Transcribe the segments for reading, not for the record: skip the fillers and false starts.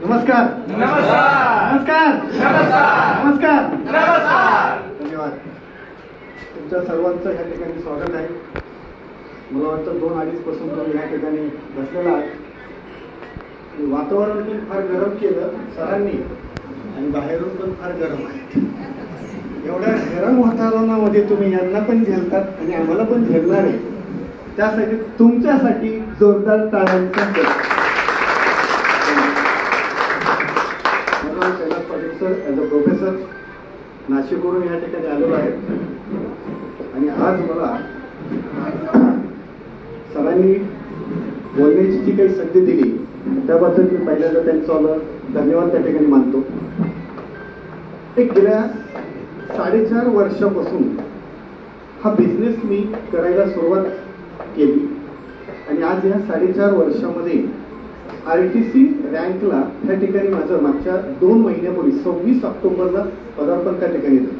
नमस्कार नमस्कार नमस्कार नमस्कार नमस्कार नमस्कार. धन्यवाद. तुमच्या सर्वांचं ह्या ठिकाणी स्वागत आहे. मला वाटतं 2-2.5 पासून तुम्ही ह्या ठिकाणी बसलेला आहात. वातावरण पण फार गरम केलं सरांनी आणि बाहेरून पण फार गरम आहे. एवढ्या गरम वातावरणामध्ये तुम्ही यांना पण झेलतात आणि आम्हाला पण झेलणार आहे. त्यासाठी तुमच्यासाठी जोरदार टाळ्यांचा सर ॲज अ प्रोफेसर नाशिकवरून या ठिकाणी आलेलो आहे आणि आज मला सरांनी बोलण्याची जी काही संधी दिली त्याबद्दल मी पहिल्यांदा त्यांचा धन्यवाद त्या ठिकाणी मानतो. एक गेल्या 4.5 वर्षापासून हा बिझनेस मी करायला सुरुवात केली आणि आज या 4.5 वर्षामध्ये RTC रँकला त्या ठिकाणी माझं मागच्या 2 महिन्यापूर्वी 26 ऑक्टोबरला पदार्पण त्या ठिकाणी झालं.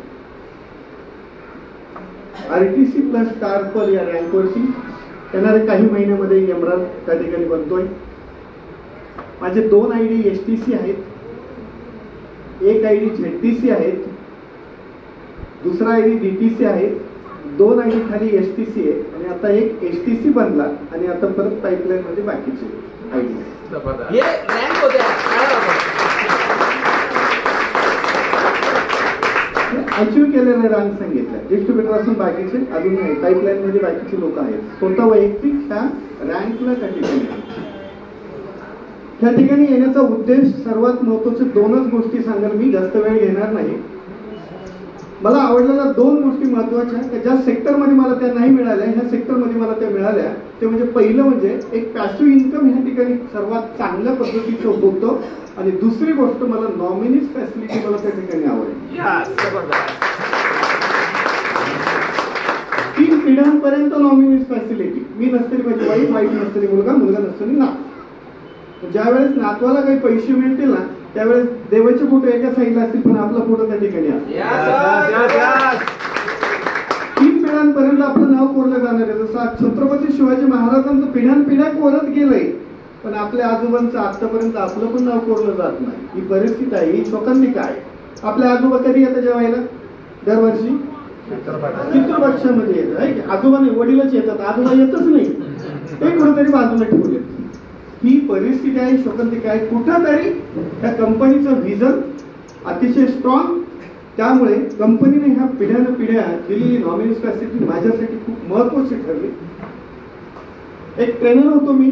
RTC प्लस स्टारपल या रँकवरती येणाऱ्या काही महिन्यामध्ये एमराल्ड त्या ठिकाणी बनतोय. माझे 2 ID STC आहेत, 1 ID ZTC आहेत, दुसरा ID DTC आहे, 2 ID खाली STC आहे आणि आता एक STC बनला आणि आता परत पाईपलाईन मध्ये बाकीचे ID अचीव्ह केलेले रँक सांगितलं. डिस्ट्रीब्युटर असून बाकीचे अजून नाही, पाईपलाईन मध्ये बाकीचे लोक आहेत. स्वतः वैयक्तिक ह्या रँकला त्या ठिकाणी त्या ठिकाणी येण्याचा उद्देश सर्वात महत्वाचे 2च गोष्टी सांगेल मी, जास्त वेळ घेणार नाही. मला आवडलेल्या 2 गोष्टी महत्वाच्या की ज्या सेक्टरमध्ये मला त्या नाही मिळाल्या ह्या सेक्टरमध्ये मला त्या मिळाल्या. ते म्हणजे पहिलं म्हणजे एक पॅसिव्ह इन्कम ह्या ठिकाणी सर्वात चांगल्या पद्धतीचं होतं आणि दुसरी गोष्ट मला नॉमिनीज फॅसिलिटी मला त्या ठिकाणी आवडली. 3 पिढ्यांपर्यंत नॉमिनीज फॅसिलिटी. मी नसतरी माझी वाईफ, वाईफ नसतरी मुलगा, मुलगा नसतरी नात. ज्यावेळेस नातवाला काही पैसे मिळतील ना त्यावेळेस देवाचे फोटो एका साईडला असतील पण आपला फोटो त्या ठिकाणी असतो. 3 पिढ्यांपर्यंत आपलं नाव कोरलं जाणार आहे. जसं छत्रपती शिवाजी महाराजांचं पिढ्यानपिढ्या कोरत गेलंय पण आपल्या आजोबांचं आतापर्यंत आपलं पण नाव कोरलं जात नाही. ही परिस्थिती आहे, ही शोकांतिका आहे. आपल्या आजोबा कधी येतं जेवायला? दरवर्षी पितृपक्षामध्ये येतं. आजोबा नाही, वडीलच येतात, आजोबा येतच नाही. ते कुठेतरी बाजूला ठेवले. ही परिस्थिती आहे, शोकांतिका आहे. कुठंतरी त्या कंपनीचं व्हिजन अतिशय स्ट्रॉंग, त्यामुळे कंपनीने ह्या पिढ्या दिलेली नॉमिनीज फॅसिलिटी माझ्यासाठी खूप महत्वाची ठरली. एक ट्रेनर होतो मी.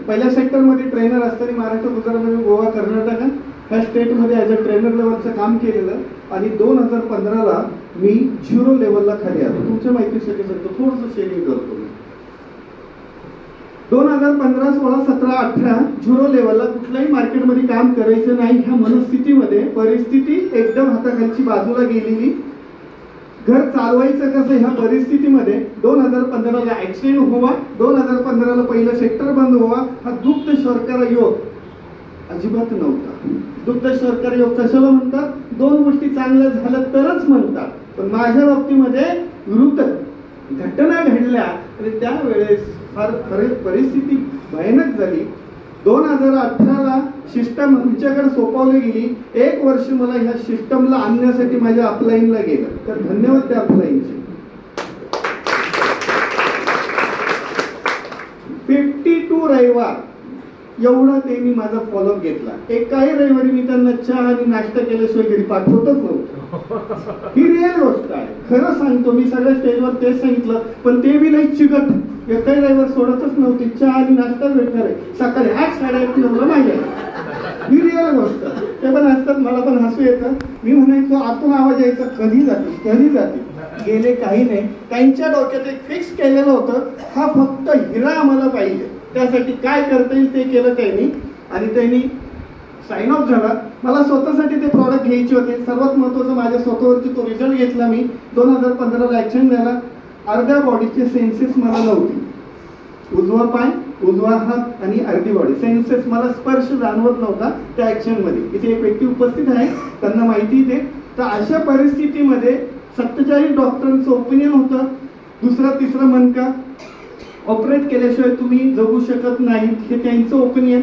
पहिल्या सेक्टरमध्ये ट्रेनर असताना महाराष्ट्र, गुजरात, गोवा, कर्नाटक ह्या स्टेटमध्ये ॲज अ ट्रेनर लेवलचं काम केलेलं आणि 2015ला मी 0 लेवलला खाली आलो. तुमच्या माहितीसाठी सांगतो, थोडंसं शेअरिंग करतो मी. 2015, 16, 17, 18 0 लेवलला कुठल्याही मार्केटमध्ये काम करायचं नाही ह्या मनस्थितीमध्ये परिस्थिती एकदम हाताखालची बाजूला गेलेली. घर चालवायचं कसं ह्या परिस्थितीमध्ये 2015ला ऍक्सिडेंट व्हावा, 2015ला पहिलं सेक्टर बंद व्हावा. हा दुग्ध शर्करा योग अजिबात नव्हता. दुग्ध शर्करा योग कशाला म्हणतात? 2 गोष्टी चांगल्या झाल्या तरच म्हणतात. पण माझ्या बाबतीमध्ये विरुद्ध घटना घडल्या आणि त्यावेळेस फार परिस्थिती भयानक झाली. 2018ला सिस्टम आमच्याकडे सोपवली गेली. 1 वर्ष मला ह्या सिस्टमला आणण्यासाठी माझ्या अपलाईनला गेलं. तर धन्यवाद त्या अपलाईनचे. 52 रविवार एवढा त्यांनी माझा फॉलोअप घेतला. एकाही रविवारी मी त्यांना चहा आणि नाश्ता केल्याशिवाय घरी पाठवतच नव्हतं. ही रिअल गोष्ट आहे, खरं सांगतो. मी सगळ्या स्टेजवर तेच सांगितलं पण ते बी लई चिकट. एकाही रविवार सोडतच नव्हते. चहा आणि नाश्ता भेटणार आहे सकाळी 8, 8:30 नंबर माझ्या. ही रिअल गोष्ट. ते पण असतात, मला पण हसू येतं. मी म्हणायचो आतून आवाज यायचा, कधी जाते कधी जाते. गेले काही नाही. त्यांच्या डोक्यात एक फिक्स केलेलं होतं, हा फक्त हिरा आम्हाला पाहिजे. त्यासाठी काय करता येईल ते केलं त्यांनी आणि त्यांनी साइन ऑफ झाला. मला स्वतःसाठी ते प्रॉडक्ट घ्यायचे होते. सर्वात महत्वाचं माझ्या स्वतःवरती तो रिझल्ट घेतला मी. 2015ला ऍक्शन झाला. अर्ध्या बॉडीचे सेन्सेस मला नव्हती. उजवा पाय, उजवा हात आणि अर्धी बॉडी सेन्सेस मला स्पर्श जाणवत नव्हता त्या ऍक्शन मध्ये. इथे एक व्यक्ती उपस्थित आहे, त्यांना माहिती ते. तर अशा परिस्थितीमध्ये 47 डॉक्टरांचं ओपिनियन होतं. दुसरा तिसरा मनका ऑपरेट केल्याशिवाय तुम्ही जगू शकत नाही हे त्यांचं ओपिनियन.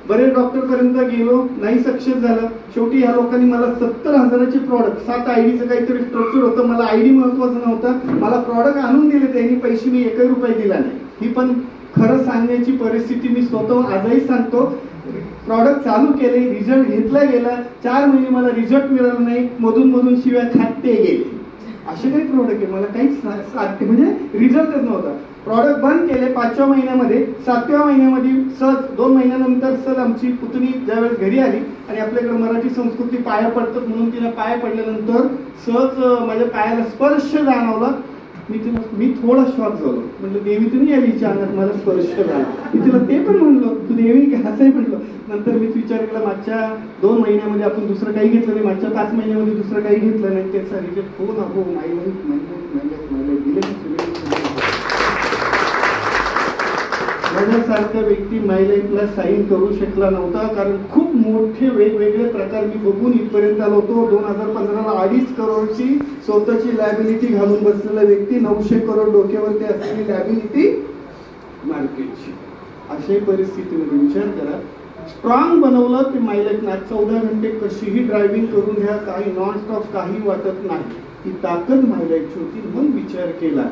बरेच डॉक्टर पर्यंत गेलो, नाही सक्सेस झालं. शेवटी ह्या लोकांनी मला 70,000चे प्रॉडक्ट, 7 आयडीचं काहीतरी स्ट्रक्चर होतं, मला आयडी महत्वाचं नव्हतं, मला प्रॉडक्ट आणून दिले त्यांनी, पैसे मी एकही रुपये दिला नाही. ही पण खरं सांगण्याची परिस्थिती मी स्वतः आजही सांगतो. प्रॉडक्ट चालू केले, रिझल्ट घेतला गेला, 4 महिने मला रिझल्ट मिळाला नाही, मधून शिव्या खात ते गेले. असे काही प्रोडक्ट आहे, मला काहीच म्हणजे रिझल्टच नव्हता. प्रॉडक्ट बंद केले 5व्या महिन्यामध्ये. 7व्या महिन्यामध्ये सहज 2 महिन्यानंतर सहज आमची पुतणी ज्यावेळेस घरी आली आणि आपल्याकडे मराठी संस्कृती पाया पडतात म्हणून तिला पाया पडल्यानंतर सहज माझ्या पायाला स्पर्श जाणवला. मी थोडा शॉक झालो. म्हटलं देवी तुम्ही आली हिच्या अंगात, मला स्पर्श झाला. मी तिला ते पण म्हणलो, तू देवी का, असंही म्हणलो. नंतर मी विचार केला, मागच्या 2 महिन्यामध्ये आपण दुसरं काही घेतलं नाही, मागच्या 5 महिन्यामध्ये दुसरं काही घेतलं नाही. त्याचा रिझल्ट हो ना हो, माय लाईफ दिले. माझ्यासारखा व्यक्ती माय लाईफला साईन करू शकला नव्हता, कारण खूप मोठे वेगवेगळे प्रकार मी बघून इथपर्यंत आलो होतो. 2015ला 2.5 करोडची स्वतःची लॅबिलिटी घालून बसलेला व्यक्ती, 900 करोड डोक्यावरती असलेली लॅबिलिटी मार्केटची. अशाही परिस्थितीमध्ये विचार करा, स्ट्रॉंग बनवलं ते माय लाईफ. 14 घंटे कशीही ड्रायव्हिंग करून घ्या, काही नॉनस्टॉप काही वाटत नाही. ही ताकद माय लाईफची होती. मग विचार केला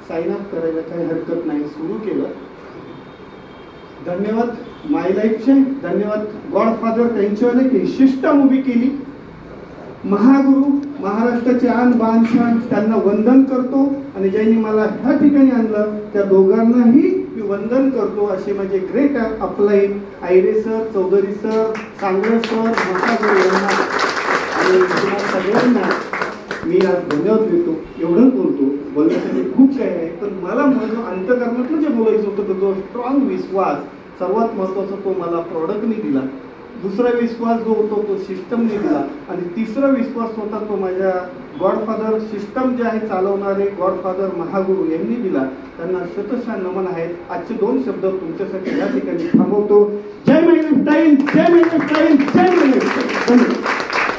साइन अप करायला काही हरकत नाही, सुरू केलं. धन्यवाद माय लाईफचे, धन्यवाद गॉडफादर त्यांच्यावाले की सिस्टम उभी केली. महागुरु महाराष्ट्राचे आन बान शान, त्यांना वंदन करतो. आणि ज्यांनी मला ह्या ठिकाणी आणलं त्या दोघांनाही मी वंदन करतो. असे माझे great upline Ayre sir, Chaudhari sir, Sangle sir, महागुरु यांना आणि सगळ्यांना मी आज धन्यवाद देतो. एवढंच बोलतो, बोलण्यासाठी खूप काही आहे, पण मला माझं अंतःकरणातलं जे बोलायचं होतं तो स्ट्रॉंग विश्वास, सर्वात महत्वाचा तो मला प्रॉडक्टने दिला. दुसरा विश्वास जो होतो तो सिस्टमने दिला. आणि तिसरा विश्वास होता तो माझ्या गॉडफादर, सिस्टम जे आहे चालवणारे गॉडफादर महागुरु यांनी दिला. त्यांना शतशः नमन आहेत. आजचे 2 शब्द तुमच्यासाठी या ठिकाणी थांबवतो. जय महिला टाईम, जय महिला टाईम, जय